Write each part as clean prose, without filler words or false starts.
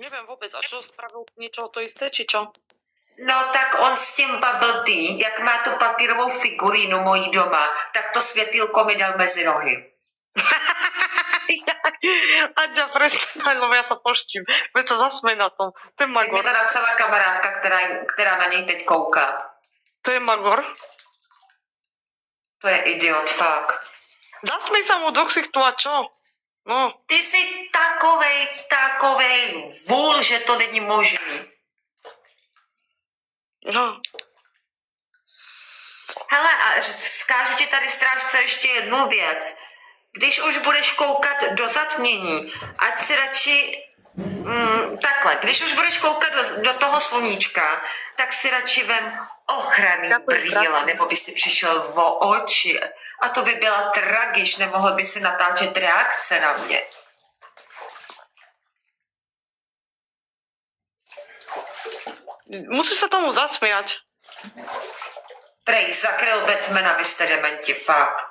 Neviem vôbec, a čo spravil niečo to isté, či čo? No tak on s tím bubble tea, jak má tu papírovou figurínu mojí doma, tak to světýlko mi dal mezi nohy. Aďa, prestaň, lebo ja sa poštím. Veď sa zasmej na tom. To je Tak mi Magor. to napsala kamarádka, která na něj teď kouká. To je Magor. To je idiot, fakt. Zasmej sa mu do ksichtu a čo? No. Ty jsi takovej vůl, že to není možný. No. Hele, a zkážu ti tady, strážce, ještě jednu věc. Když už budeš koukat do zatmění, ať si radši takhle, když už budeš koukat do toho sluníčka, tak si radši vem ochranný brýle, nebo by si přišel o oči. A to by byla tragiš, nemohl by si natáčet reakce na mě. Musíš sa tomu zasmiať. Prej, zakryl Batmana, vy jste dementi, fakt.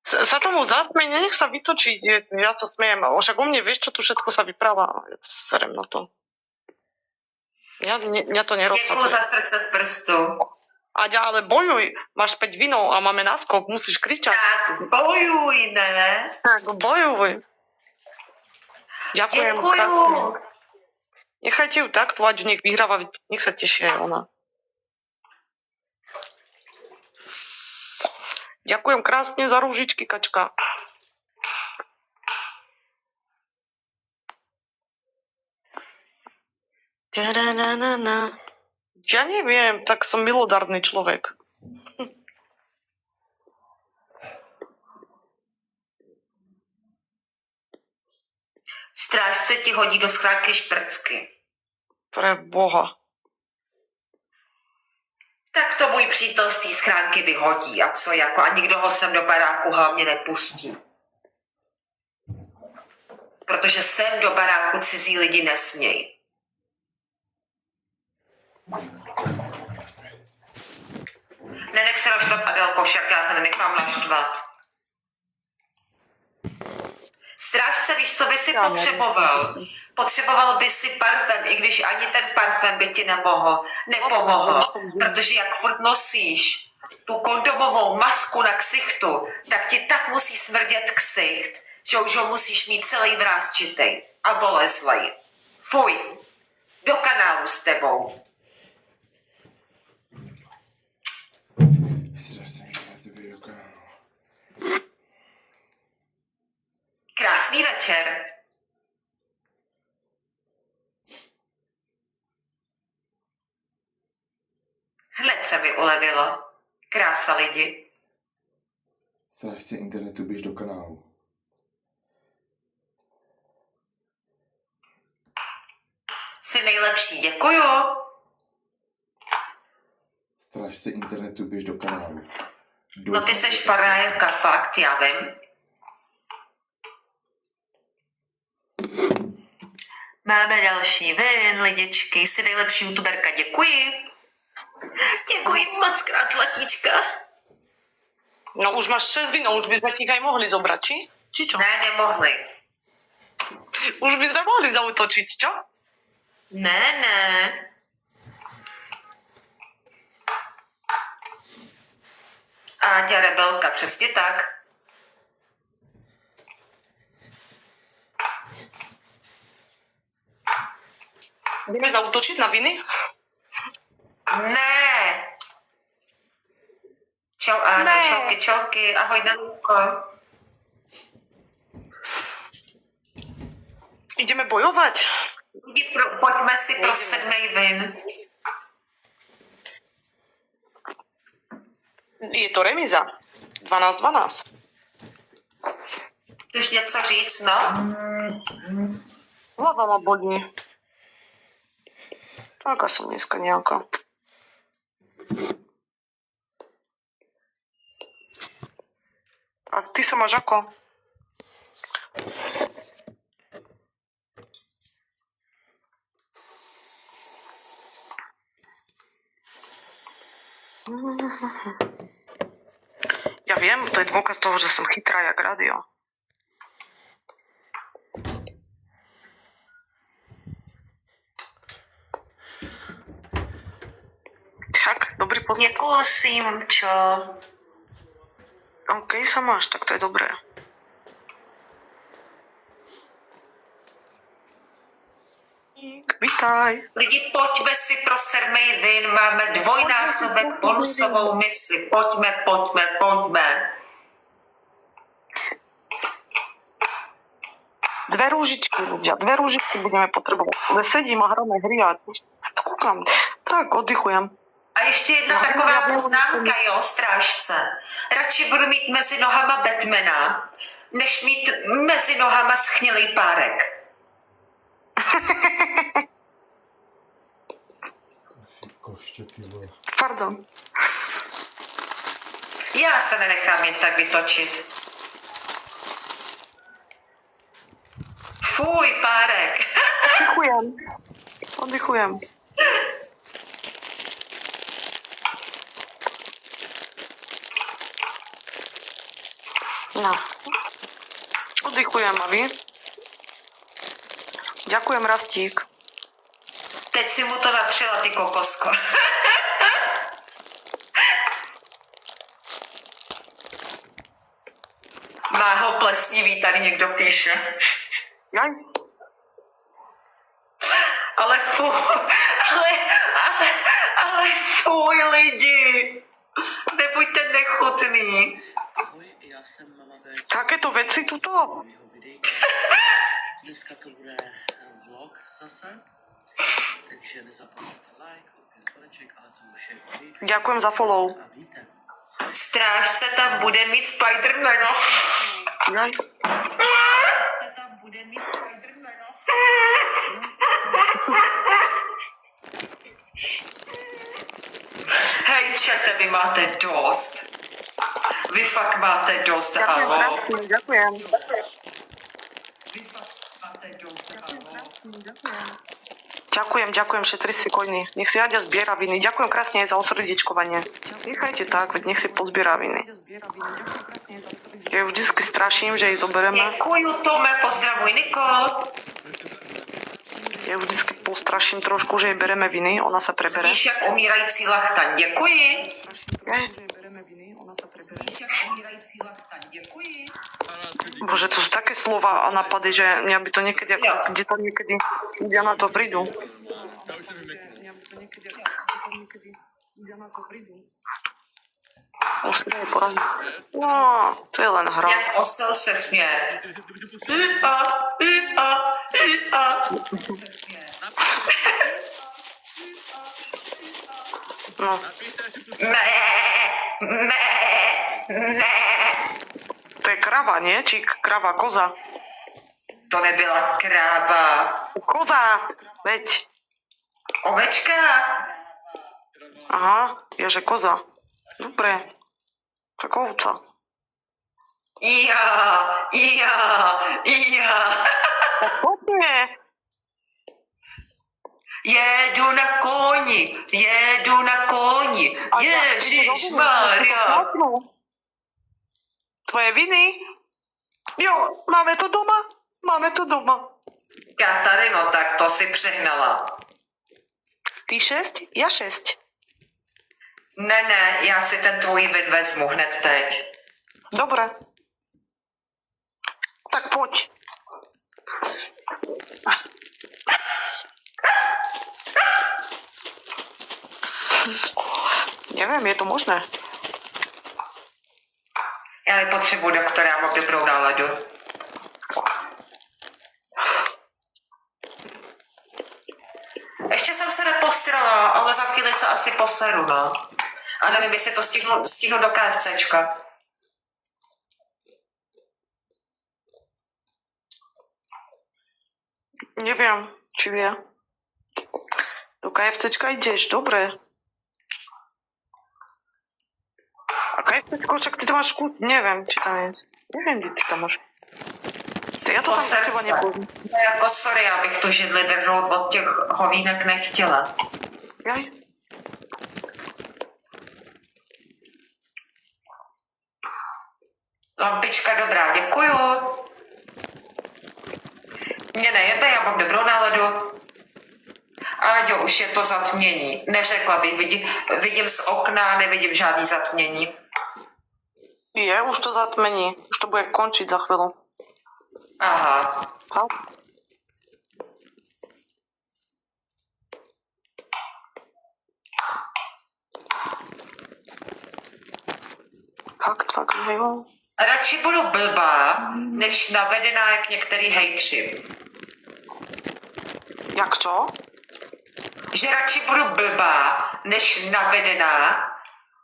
Sa tomu zasmej, nech sa vytočí. Ja sa smejem. Však u mne vieš, čo tu všetko sa vypráva. Ja to serem na to. Ja to nerozpadzuje. Děkuju za srdce z prstu. Aďa, ale bojuj. Máš 5 vinov a máme náskok. Musíš kričať. Tak bojuj, ne? Tak bojuj. Ďakujem. Děkuju. Nechajte ju takto, ať nech vyhráva. Nech sa teší aj ona. Ďakujem krásne za rúžičky, kačka. Ja neviem, tak som milodárny človek. Strážce ti hodí do schránky šprcky. Pre Boha. Tak to můj přítel z té schránky vyhodí. A co jako? A nikdo ho sem do baráku hlavně nepustí. Protože sem do baráku cizí lidi nesmějí. Nenech se naštvat, Adelko, však já se nenechám naštvat. Strážce, víš, co by si potřeboval? Potřeboval by si parfém, i když ani ten parfém by ti nepomohl. Protože jak furt nosíš tu kondomovou masku na ksichtu, tak ti tak musí smrdět ksicht, že už ho musíš mít celý vrásčitej a volezlej. Fuj, do kanálu s tebou. Krásný večer. Hned se mi ulevilo. Krása lidi. Strážce internetu, běž do kanálu. Jsi nejlepší, děkuju. Strážce internetu, běž do kanálu. No ty seš frajerka, fakt, já vím. Máme další ven, lidičky, jsi nejlepší youtuberka, děkuji. Děkuji moc krát, zlatíčka. No už máš 6 vinov, už by sme ti ich aj mohli zobrať, či? Či čo? Ne, nemohli. Už by sme mohli zautočiť, čo? Ne. Áďa rebelka, přesně tak. Budeme zautočiť na viny? Ne. Čau, Áďa, čauky, ahoj, Danko. Ideme bojovať? Pojďme si pro 7. vin. Je to remíza. 12-12. Chceš něco říct, no? Hlava ma bolí. Taká som dneska nejaká. A ty sa máš ako? Ja viem, to je dôkaz toho, že som chytrá jak rádio. Tak, dobrý poznat. Nekusím, čo? OK, sa máš, tak to je dobré. Vítaj. Lidi, pojďme si pro Sermej Vin, máme dvojnásobek bonusovou misi. Pojďme. Dve rúžičky, ľudia, dve rúžičky budeme potrebovať. Ale sedím a hráme hry a koukám. Tak, oddychujem. A ještě jedna taková poznámka, jo, strážce. Radši budu mít mezi nohama Batmana, než mít mezi nohama schnilý párek. Koště, ty vole. Pardon. Já se nenechám jen tak vytočit. Fuj, párek. Oddychujem. No. Oddychujem a vy? Ďakujem, Rastík. Teď si mu to natřela, ty kokosko. Má ho plesnivý, tady někdo píše. Jaj. Ale fuj lidi. Nebuďte nechutný. Ahoj, já jsem Mama Véčka. Takéto veci tuto. Mýho videjka. Dneska to bude vlog zase, takže nezapomeňte like, odběr, zvoneček, ale to už je vždy. Ďakujem za follow. A víte, Strážce tam bude mít Spidermana. Jaj. Strážce tam bude mít Spidermana. Hej, čete, vy máte dost. Vy fakt máte dost, alo. Ďakujem. Vy fakt máte dost, alo. Ďakujem, všetci si kojní. Nech si Aďa zbiera viny. Ďakujem krásne aj za osrdiečkovanie. Nechajte tak, veď nech si pozbiera viny. Ja ju vždycky straším, že jej zoberieme. Děkuju, Tome, pozdravuj, Nikol. Ja ju vždycky postraším trošku, že jej bereme viny, ona sa prebere. Slyš jak umírající lachtan, děkuji. Slyš jak umírající lachtan, děkuji. Bože, to sú také slova a napady, že mňa by to niekedy, kde to niekedy ľudia na to prídu. No, to je len hra. Jak osel se směje. No. To je krava, nie? Či krava, koza? To nebyla kráva. Koza, veď. Ovečka. Aha, je, že koza. Dobre. Tak ovca. Ja. Tak poďme. Jedu na koni. Ježišmarja. Tvoje viny? Jo, máme to doma. Katarino, tak to si přehnala. Ty 6, ja 6. Ne, já si ten tvůj vin vezmu hned teď. Dobre. Tak poď. Neviem, je to možné. Já nepotřebuji doktora, já mám dobrou náladu. Ještě jsem se neposrala, ale za chvíli se asi poseru, no. A nevím, jestli to stihnu do KFCčka. Neviem, či vie. Do KFCčka ideš, dobre. A KFCčko, však ty to máš kút, neviem, či tam je. Neviem, kde ty tam máš. Ja to tam Poser u teba se. nepôjdu. No jako sorry, já bych tu židli drhnout od těch hovínek nechtěla. Jaj. Lampička dobrá, děkuju. Mě nejebe, já mám dobrou náladu. Áďo, už je to zatmění. Neřekla bych, vidím z okna, nevidím žádný zatmění. Je, už to zatmení. Už to bude končiť za chvíľu. Aha. Fakt, jo. Radši budu blbá, než navedená jak některý hejtři. Jak čo? Že radši budu blbá, než navedená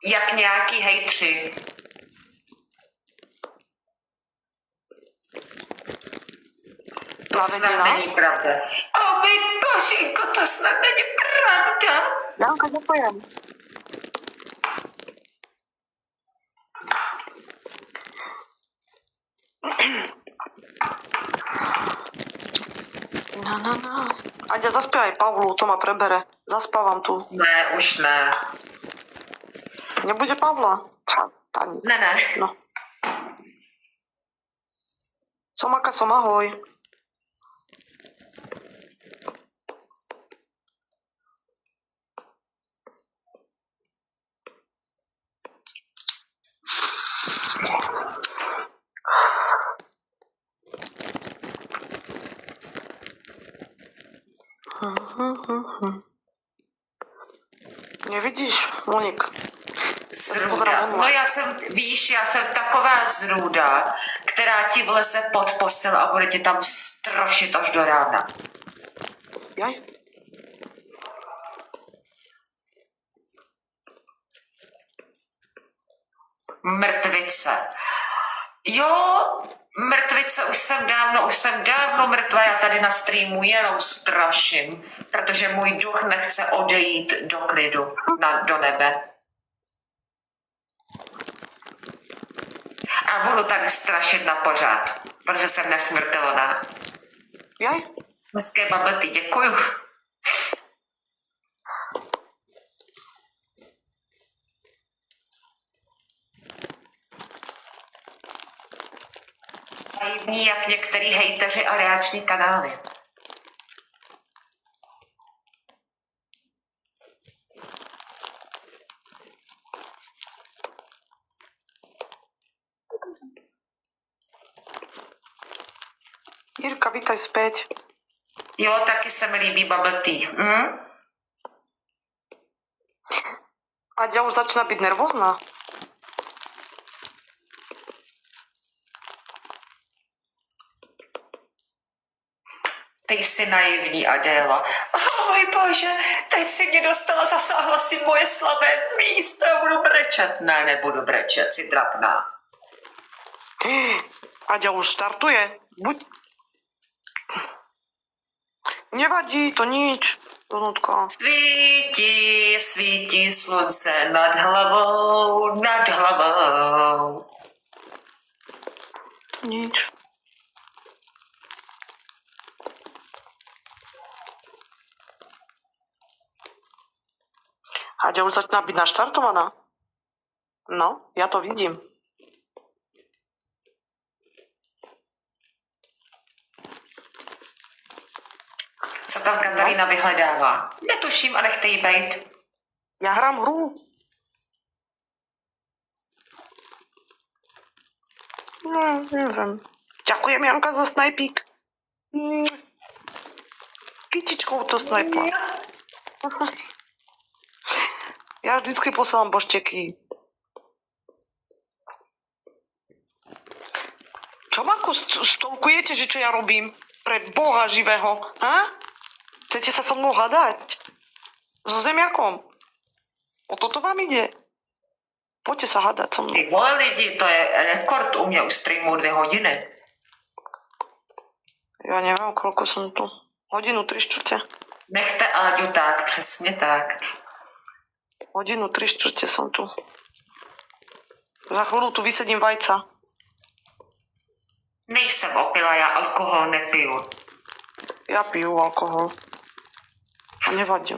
jak nějaký hejtři. To snad Navedená? není pravda. O můj božinko, to snad není pravda. Janka, ďakujem. No. Aďa, zaspievaj Pavlu, to ma prebere. Zaspávam tu. Ne, už ne. Nebude Pavla? Tá. Ne. No. Somaka, ahoj. Nevidíš, Monik? Zrůda. No já jsem taková zrůda, která ti vleze pod postel a bude ti tam strašit až do rána. Jaj. Mrtvice. Jo, mrtvice, už jsem dávno mrtvá, já tady na streamu jenom straším, protože můj duch nechce odejít do klidu, do nebe. A budu tady strašit na pořád, protože jsem nesmrtelná. Jaj. Hezké babety, děkuju. Naivní jak některý hejteři a reakční kanály. Jirka, vítaj späť. Jo, taky se mi líbí bubble tea. Aďa už začína byť nervózna. Ty jsi naivní, Adéla. Můj bože, teď si mě dostala, zasáhla si moje slabé místo, já budu brečet. Ne, nebudu brečet, si trapná. Aďa už startuje. Buď... Nevadí, to nič. Donutko. Svítí slunce nad hlavou, nad hlavou. To nič. Aďa už začína byť naštartovaná. No, ja to vidím. Co tam Katarína vyhledává? Netuším a nechte jí bejt. Ja hrám hru. No, neviem. Ďakujem, Janka, za snajpík. Kytičkou to snajpla. Ja vždycky posielam bošteky. Čo ma ako stolkujete, že čo ja robím? Pre Boha živého, ha? Chcete sa so mnou hadať? So zemiakom? O toto vám ide? Poďte sa hadať so mnou. Ty vole lidi, to je rekord u mě u streamu 2 hodiny. Ja neviem, koľko som tu. 1:03. Nechte Áďu tak, přesně tak. 1:03 som tu. Za chvíľu tu vysedím vajca. Nejsem opila, já alkohol nepiju. Ja piju alkohol. Nevadí.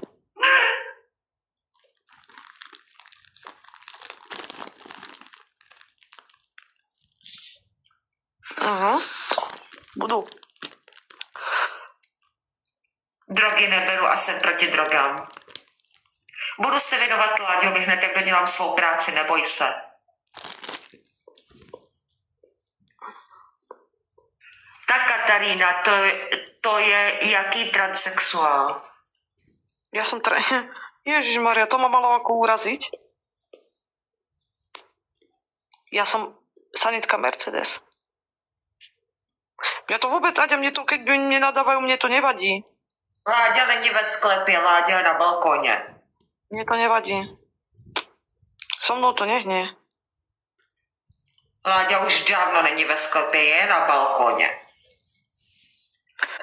Budu. Drogy neberu a jsem proti drogám. Budu se věnovat Láďovi hned, jak dodělám svou práci, neboj se. Tak Katarína, to je jaký transsexuál? Ja som Ježišmaria, to ma malo ako uraziť. Ja som sanitka Mercedes. Mňa to vôbec, Aďa, keď mne nadávajú, mne to nevadí. Láďa není ve sklepě, Láďa je na balkoně. Mne to nevadí. So mnou to nehne. Láďa už dávno není ve sklepě, je na balkoně.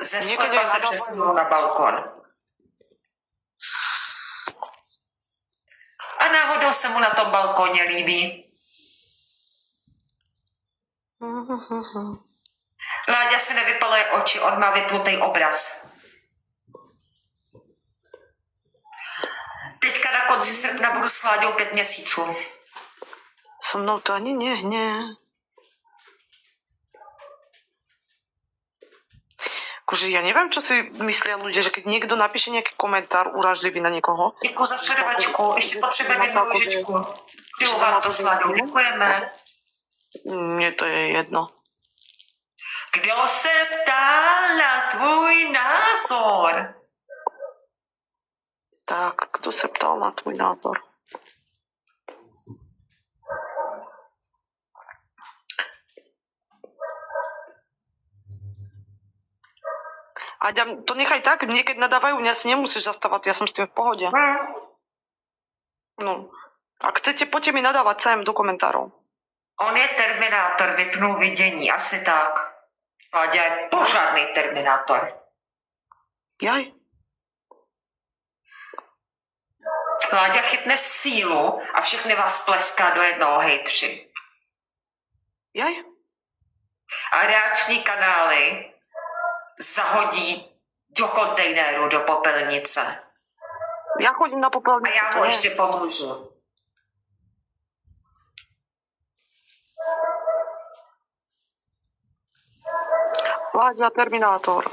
Ze Někdy sklepa se nadávají. přesunul na balkon. A náhodou se mu na tom balkoně líbí. Láďa si nevypaluje oči, on má vyplutej obraz. Teďka na konci srpna budu s Láďou 5 měsíců. So mnou to ani nehne. Akože ja neviem, čo si myslia ľudia, že keď niekto napíše nejaký komentár uražlivý na niekoho. Děkuji za sledovačku, ještě potřebujeme jednu lůžičku. Piju vám to s Láďou, děkujeme. Mne to je jedno. Kdo se ptá na tvůj názor? Tak, kto sa ptal na tvoj názor? A to nechaj tak, mne keď nadávajú, mňa si nemusíš zastávať, ja som s tým v pohode. No, ak chcete, poďte mi nadávať sem do komentárov. On je terminátor, vypnul vidění, asi tak. Láďa je pořádný terminátor. Jaj, Láďa chytne sílu a všechny vás pleská do jednoho hejtři. jaj. A reakční kanály zahodí do kontejneru, do popelnice. Ja chodím na A popelnicu. já mu ještě pomůžu. Láďa Terminátor.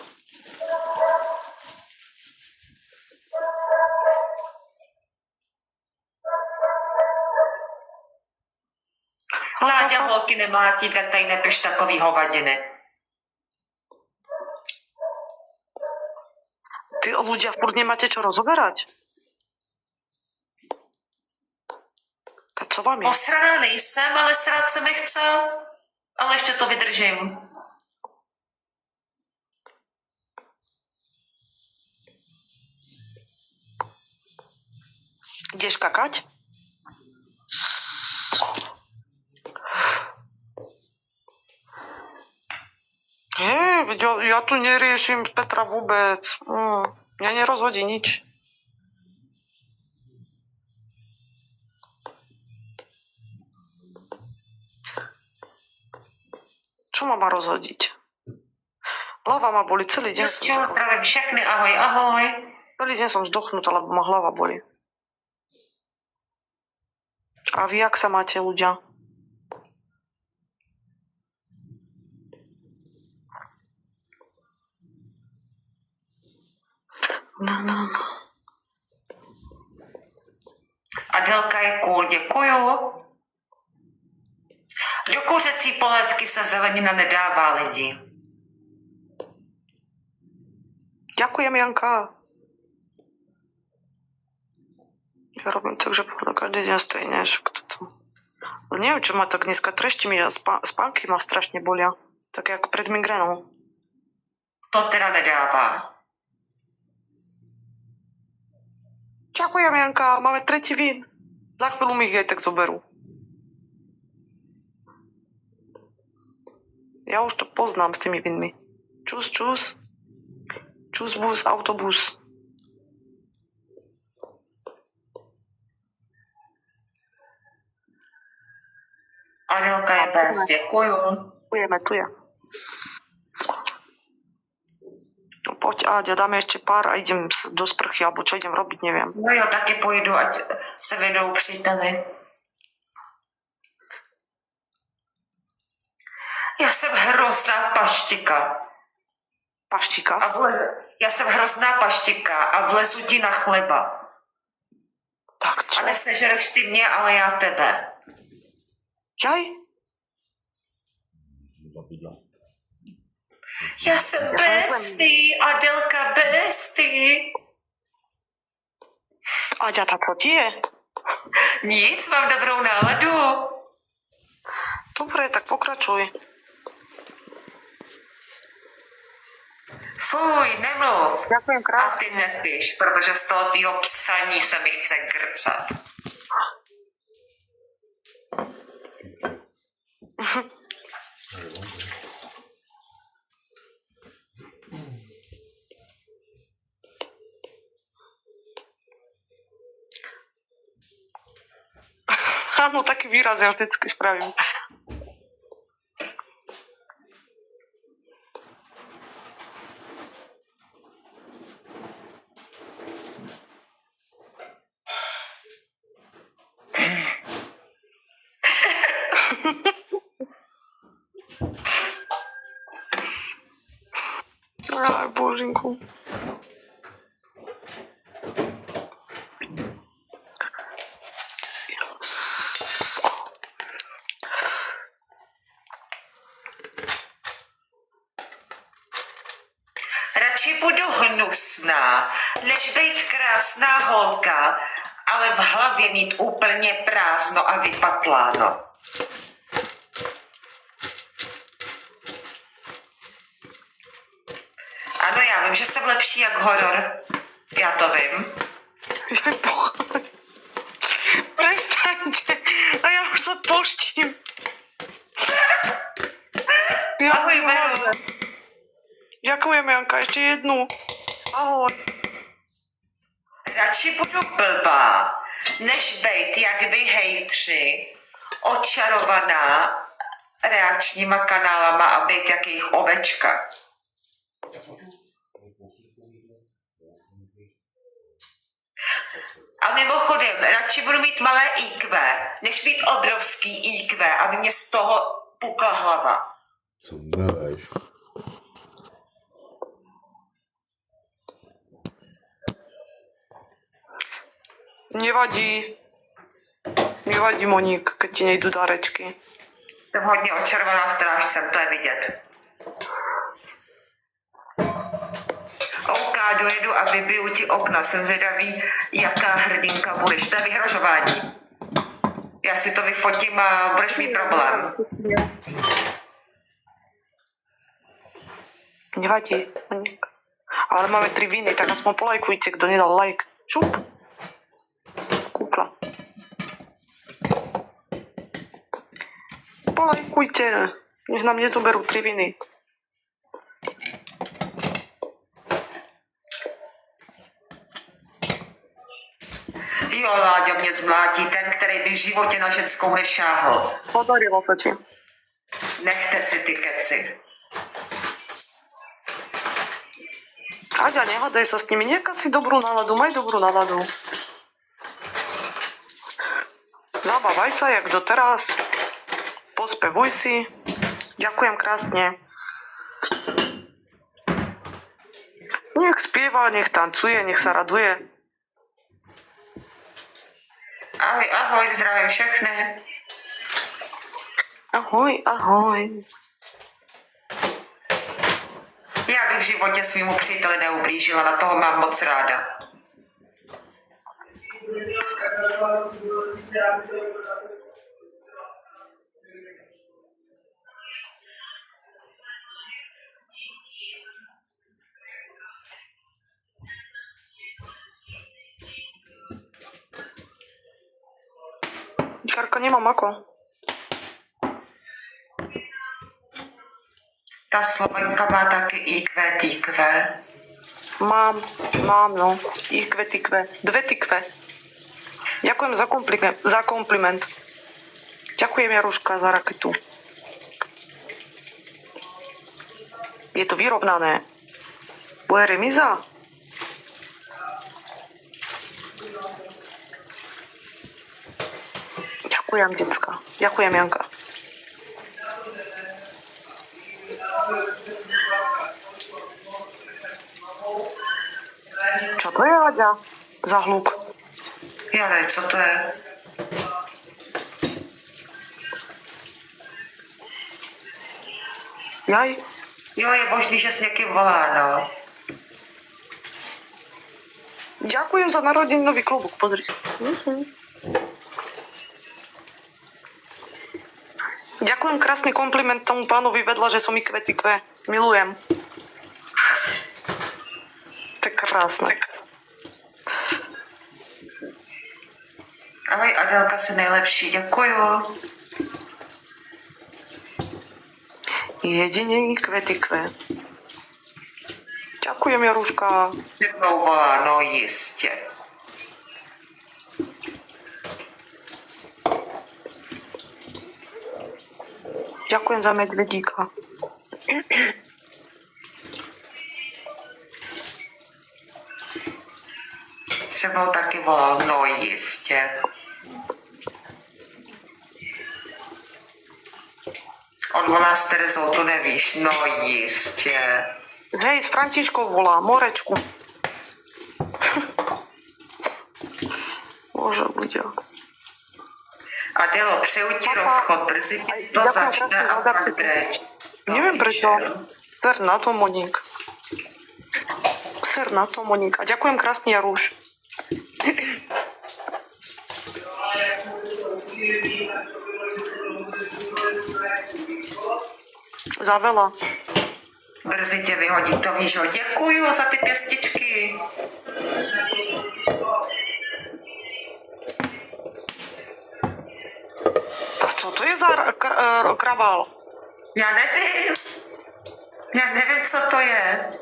Láďa holky nemlátí, tak tady nepiš takový hovadiny. Ty ľudia furt nemáte čo rozoberať? Tak co vám je? Posraná nejsem, ale srát se mi chce. Ale ještě to vydržím. Ideš kakať? Veď ja tu neriešim Petra vôbec. Mňa nerozhodí nič. Čo ma má rozhodiť? Hlava ma boli celý deň. Just čau, zdravím všechny, ahoj, ahoj. Celý deň som zdochnutá, lebo ma hlava boli. A vy, jak sa máte, ľudia? No. Adelka je cool, děkuju. Do kuřecí polévky se zelenina nedává, lidi. Ďakujem, Janka. Ja robím tak, že každý deň stejne, že kto to... Neviem, čo ma tak dneska trešti mi, spánky ma strašne bolia. Tak jak pred migrénou. To teda nedává. Ďakujem, Janka, máme tretí vín. Za chvíľu mi ich aj tak zoberú. Ja už to poznám s tými vínmi. Čus. Čus, bus, autobus. Adelka je pes, děkuju. Tu je. No poď, Áďa, dáme ešte pár a idem do sprchy, alebo čo idem robiť, neviem. No jo, taky půjdu, ať se vedou příteli. Já jsem hrozná paštika. Paštíka? Já jsem hrozná paštika a vlezu ti na chleba. Tak A čo? nesežereš ty mě, ale já tebe. Jaj? Já jsem bestie, Adelka bestie. Aďa, tak čo ti je? Nic, mám dobrou náladu. Dobre, tak pokračuj. Fuj, nemluv. Ďakujem A krásne. ty nepíš, protože z toho tvýho psaní se mi chce grcat. Áno, taký výraz ja vždycky spravím. Aj, božinku. Radši budu hnusná, než být krásná holka, ale v hlavě mít úplně prázdno a vypatláno. Ano, já vím, že jsem lepší jak horor. Já to vím. Jaj, boha. Prestaňte. A ja už sa poštím. Ahoj, Veru. Ďakujem, Janka. Ešte jednu. Ahoj. Radši budu blbá, než bejt jak vy hejtři, očarovaná reakčníma kanálama a být jak jejich ovečka. A mimochodem, radši budu mít malé IQ, než mít obrovský IQ, aby mě z toho pukla hlava. Co meleš? Nevadí. Nevadí, Moník, keď ti nejdu dárečky. Jsem hodně očarovaná strážcem, to je vidět. OK, dojedu a vybiju ti okna. Jsem zvědavý, jaká hrdinka budeš. To je vyhrožování. Já si to vyfotím a budeš mít problém. Nevadí, Moník. Ale máme 3 viny, tak aspoň polajkujte, kto nedal like. Šup. Kúkla. Polajkujte. Nech nám nezoberú 3 viny. Jo, Láďo mě zmlátí, ten, který by v životě na ženskou nešáhl. Podarilo sa ti. Nechte si ty keci. Aďa, nehádaj sa s nimi. Nechaj si dobrú náladu, maj dobrú náladu. Zabávaj sa, jak doteraz. Pospevuj si. Ďakujem krásne. Nech spieva, nech tancuje, nech sa raduje. Ahoj, ahoj, zdravím všechny. Ahoj, ahoj. Já bych v životě svýmu příteli neublížila, na toho mám moc ráda. Karka, nemám ako. Ta Slovenka má taky IQ, TQ. Mám, no. IQ, tykve. 2 tykve. Ďakujem za kompliment. Ďakujem, Jaruška, za raketu. Je to vyrovnané. Bude remiza? Ďakujem, decka. Ďakujem, Janka. Čo to je, Aďa? Za hluk. Já nevím, co to je. Jaj. Jo, je možný, že s někým volá, no. Ďakujem za narodeninový klobúk, pozri si. Ďakujem, krásny kompliment tomu pánovi vedľa, že som i kve. Milujem. To je krásne. Ahoj, Adelka, si nejlepší, děkuju. Jedine kve. Ďakujem, Jaruška. Se mnou volá, no jistě. Ďakujem za medvedíka. Se mnou taky volal, no jistě. On volá s Terezou, to nevíš, no jistě. Hej, s Františkou volá, Morečku. Bože, ľudia. Adelo, přeju ti rozchod, brzy ti to začne a pak breč. Neviem prečo. Ser na to, Moník. Ser na to, Moník. A ďakujem, krásny Jaruš. Za veľa. Brzy tě vyhodí, to víš, jo. Děkuju za ty pěstičky. A co to je za kraval? Já nevím. Já nevím, co to je.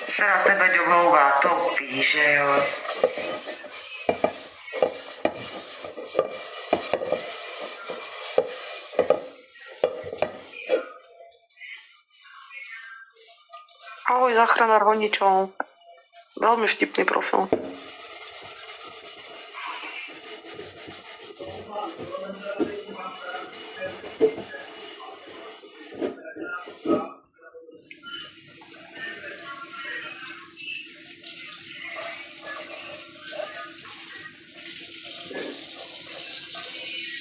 Se na tebe domlouvá, to víš, že jo. Ahoj, záchranár honičov. Veľmi vtipný profil.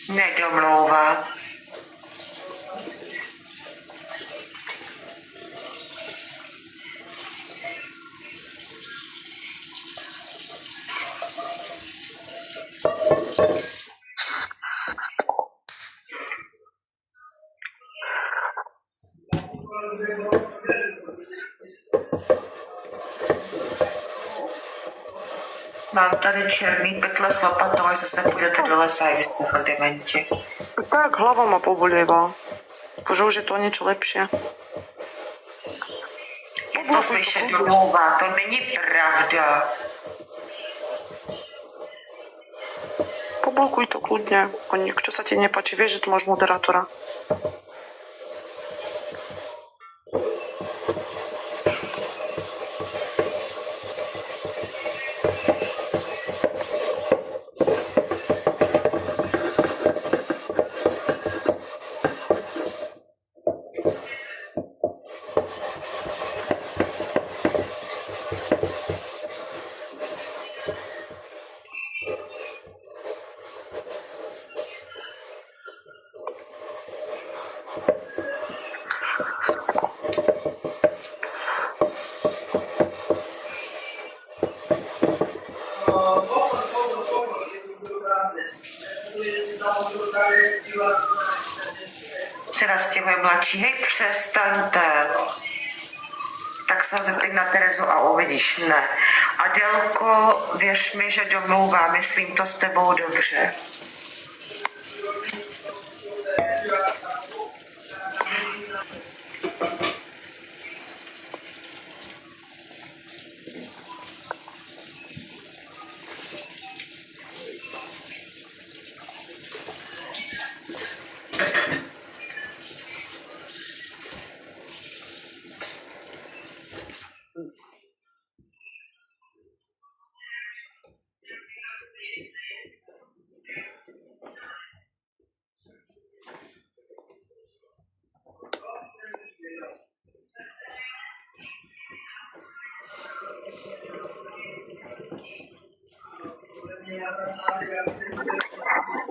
Nedomlouvá. Mám tady černý pytle s lopatou, až zase půjdete do lesa a vy jste dementi. Tak, hlava ma pobolieva. Bože, už je to niečo lepšie. Je to slyšet domlouvá, to není pravda. Poblokuj to kľudne. Koník, čo sa ti nepáči, vieš, že tu máš moderátora. Se nastěhuje mladší, hej, přestaňte. Tak se ho zeptej na Terezu a uvidíš, ne. Adelko, věř mi, že domlouvá, myslím to s tebou dobře.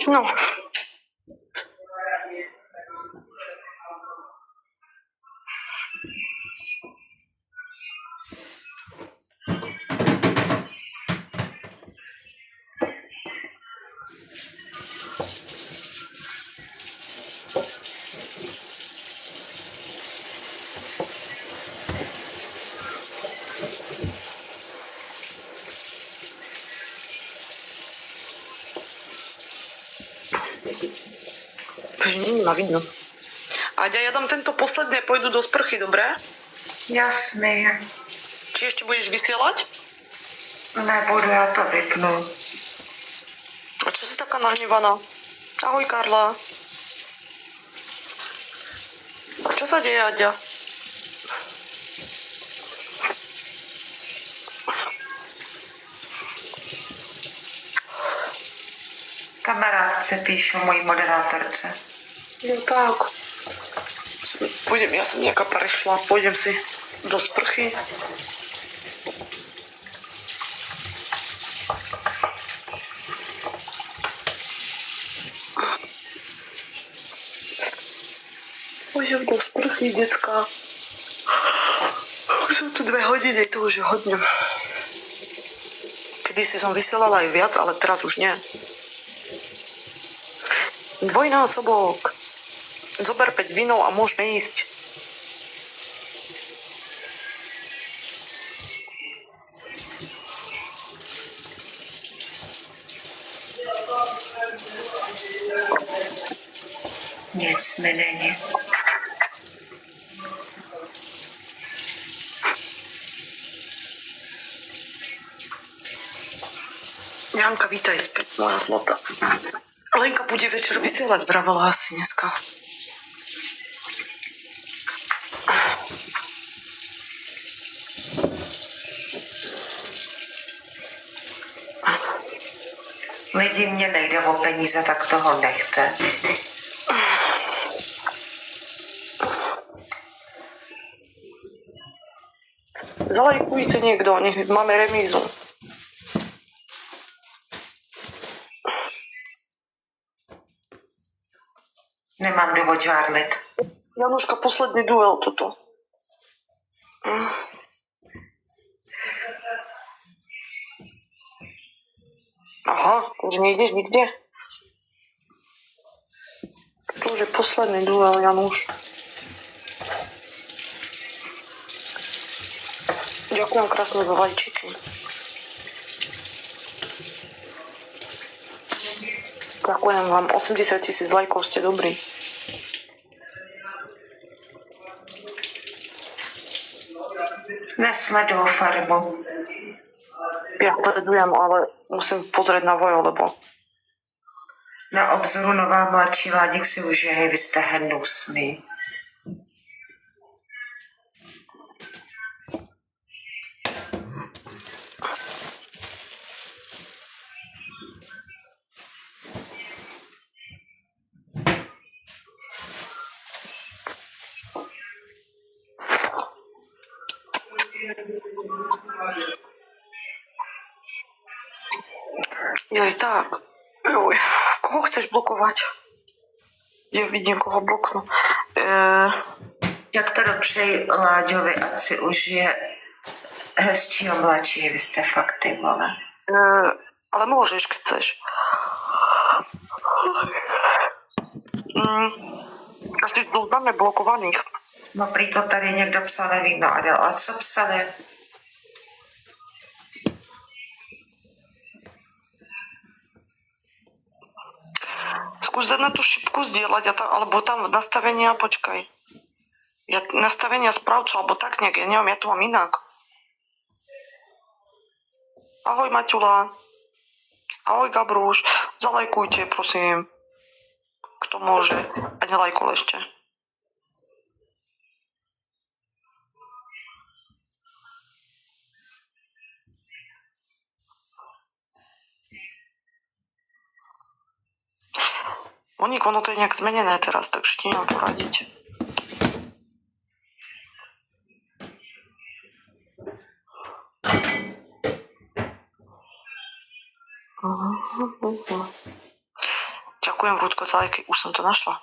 No, takže není ma vidno. Aďa, ja dám tento posledný a pôjdu do sprchy, dobré? Jasný. Či ešte budeš vysielať? Nebudu, já to vypnu. A čo si taká nahnevaná? Ahoj, Karla. Čo sa deje, Aďa? Kamarádce píšu mojí moderátorce. No tak. Pôjdem, ja som nejaká prešla, pôjdem si do sprchy. Pôjdem do sprchy, decka. Už som tu 2 hodiny, to už je hodne. Kedysi som vysielala aj viac, ale teraz už nie. Dvojnásobok. Zober 5 vínov a môžeme ísť. Nic mi není. Janka, vítaj späť, moja zlata. Lenka bude večer vysielať, vravela asi dneska. Lidi, mě nejde o peníze, tak toho nechte. Zalajkujte niekto, nech máme remízu. Nemám důvod žárlit. Januška, posledný duel toto. Aha, takže nejdeš nikde? To už je posledný duel, Januš. Ďakujem krásne za lajčiky. Ďakujem vám, 80 000 lajkov, ste dobrí. Nesleduju farmu. Ja sledujem, ale musím pozrieť na Vojo, lebo Na obzoru nová mladší Láďek si užije, hej, vy jste hnusný. Joj, tak. Joj, koho chceš blokovať? Ja vidím, koho bloknu. Jak to dopřeji Láďovi, ať si užije hezčího mladšího, vy jste fakt ty vole. Ale môžeš, keď chceš. Asi máme blokovaných. No prý to tady někdo psal, nevím, no Adel, a co psali? Skús na tú šipku zdieľať, alebo tam nastavenia, počkaj. Nastavenia správcu, alebo tak nejak, ja neviem, ja to mám inak. Ahoj Maťula. Ahoj Gabrúš. Zalajkujte, prosím. Kto môže. A nelajkol ešte. Monik, ono to je nejak zmenené teraz, takže ti nemám poradiť. Ďakujem, Rúdko, cajky. Už som to našla.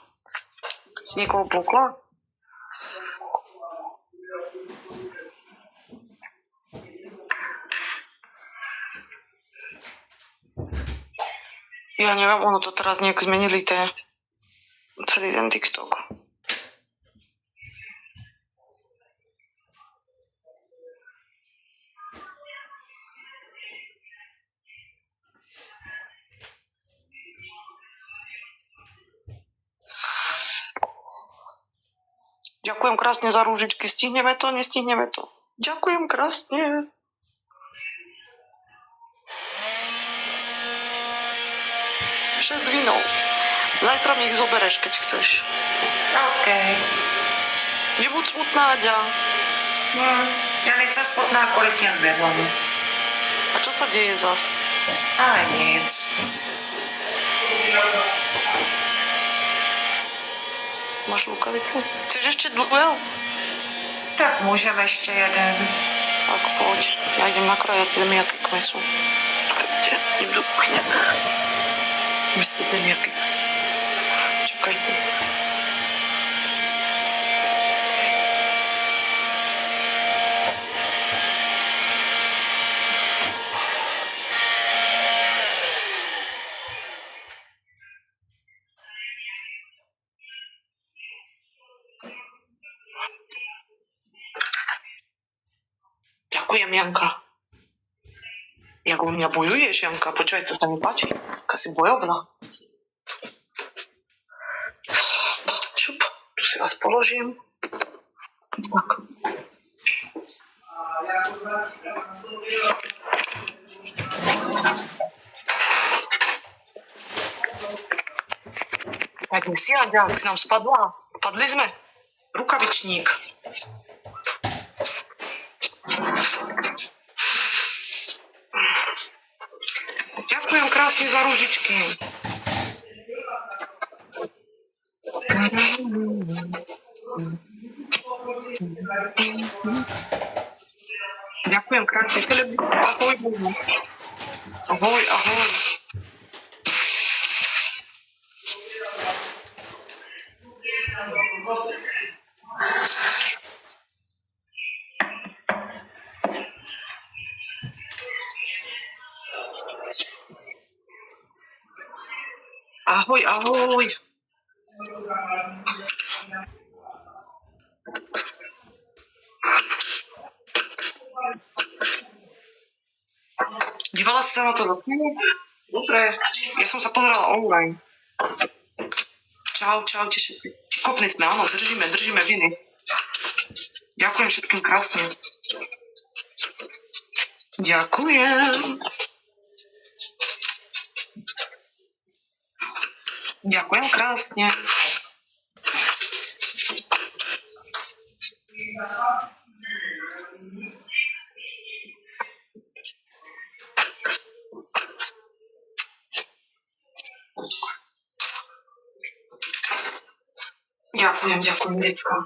Si niekoho blúkla? Ja neviem, ono to teraz nejak zmenili celý ten TikTok. Ďakujem krásne za rúžičky. Stihneme to? Nestihneme to? Ďakujem krásne. Šesť vinov. Zajtra mi ich zobereš, keď chceš. OK. Nebuď smutná, Aďa. Ja nejsem smutná kvôli těm vedom. A čo sa deje zas? Ale nic. Máš rukavicu? Chceš ešte duel? Tak můžeme ještě jeden. Tak poď. Ja idem nakrájať zemiaky k mesu. Čakajte, idem do kuchne. Meso zemiaky. Čakajte. Ďakujem, Janka. Jak u mňa bojuješ, Janka? Počkaj, to sa mi páči. Dneska si bojovná. Šup, tu si vás položím. Tak. Tak si, Aďa, si nám spadla. Padli sme. Rukavičník. Ďakujem krásne za rúžičky. Ďakujem krásne. Ahoj, ahoj, ahoj. Ahoj, ahoj. Dívala si sa na to dobu? Dobre, ja som sa pozerala online. Čau, čau, všetci. Kopli sme, áno, držíme viny. Ďakujem všetkým krásne. Ďakujem. Ďakujem krásne. Ďakujem, decka.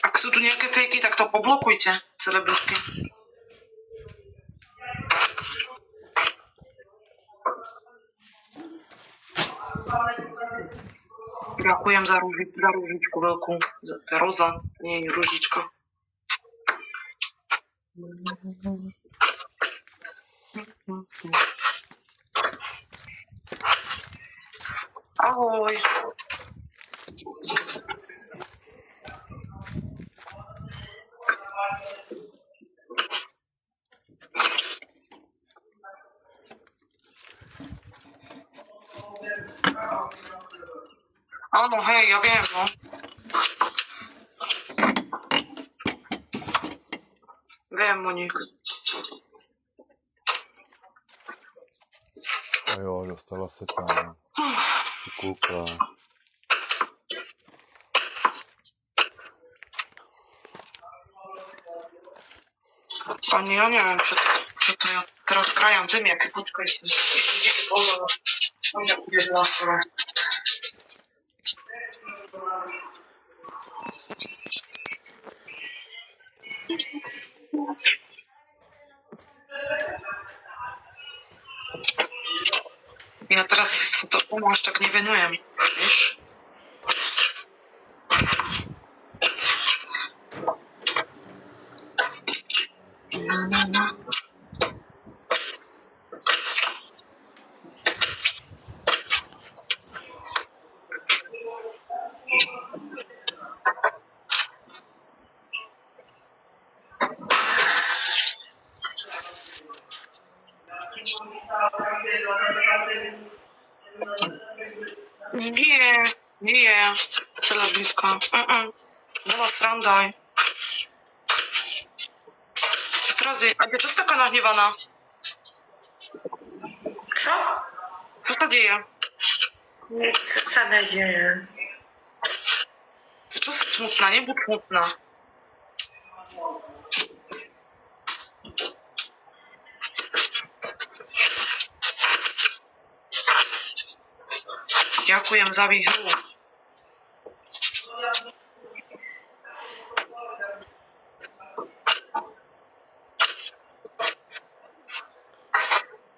Ak sú tu nejaké fejky, tak to poblokujte, celebritky. Ďakujem za rúžičku veľkú. To je roza, nie je rúžička. Ahoj. Áno, hej, ja viem, no. Viem, Monik. A jo, dostala se tam. Kukla. Ani ja neviem, čo to ja teraz krajam zemiaky. Počkajte. Ja teraz sa tomu až tak nevenujem, vieš? Nie, celé blízko. Bola sranda aj. Teraz je, a čo si taká nahnevaná? Co? Co sa deje? Nic se neděje. Čo si smutná? Nebuď smutná. Ďakujem za výhru.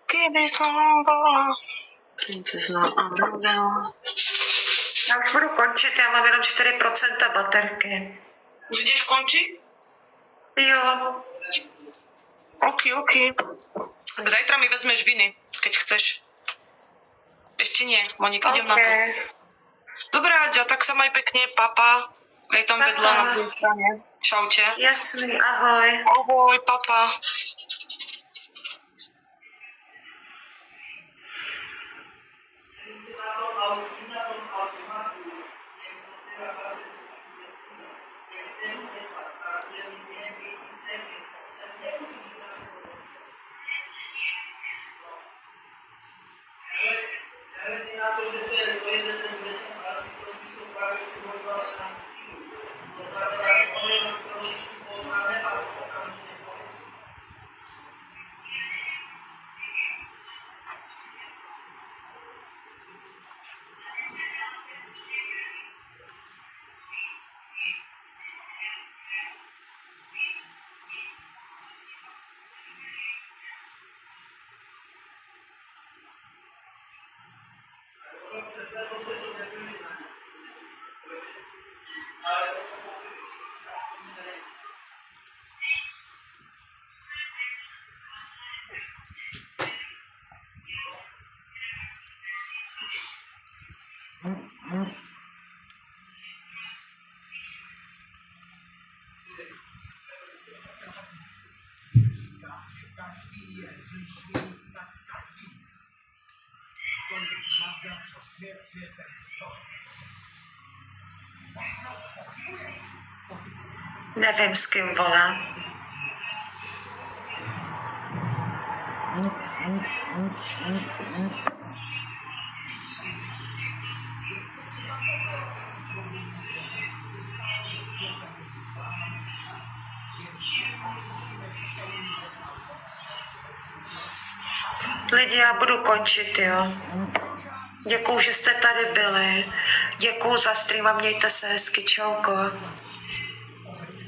Keby som bola princezna Annabelle. Já už budu končit, já mám jenom 4% baterky. Už ideš končiť? Jo, OK. Tak zajtra mi vezmeš viny, keď chceš. Ešte nie, Monika, idem na to. Dobré, Aďa, tak sa maj pekne, papa. Aj tam Papa. vedľa na druhej strane. Čaute. Jasný, ahoj. Ahoj, papa. Nevím, s kým volám. Lidi, já budu končit, jo. Děkuju, že jste tady byli. Děkuju za stream a mějte se hezky, čauko.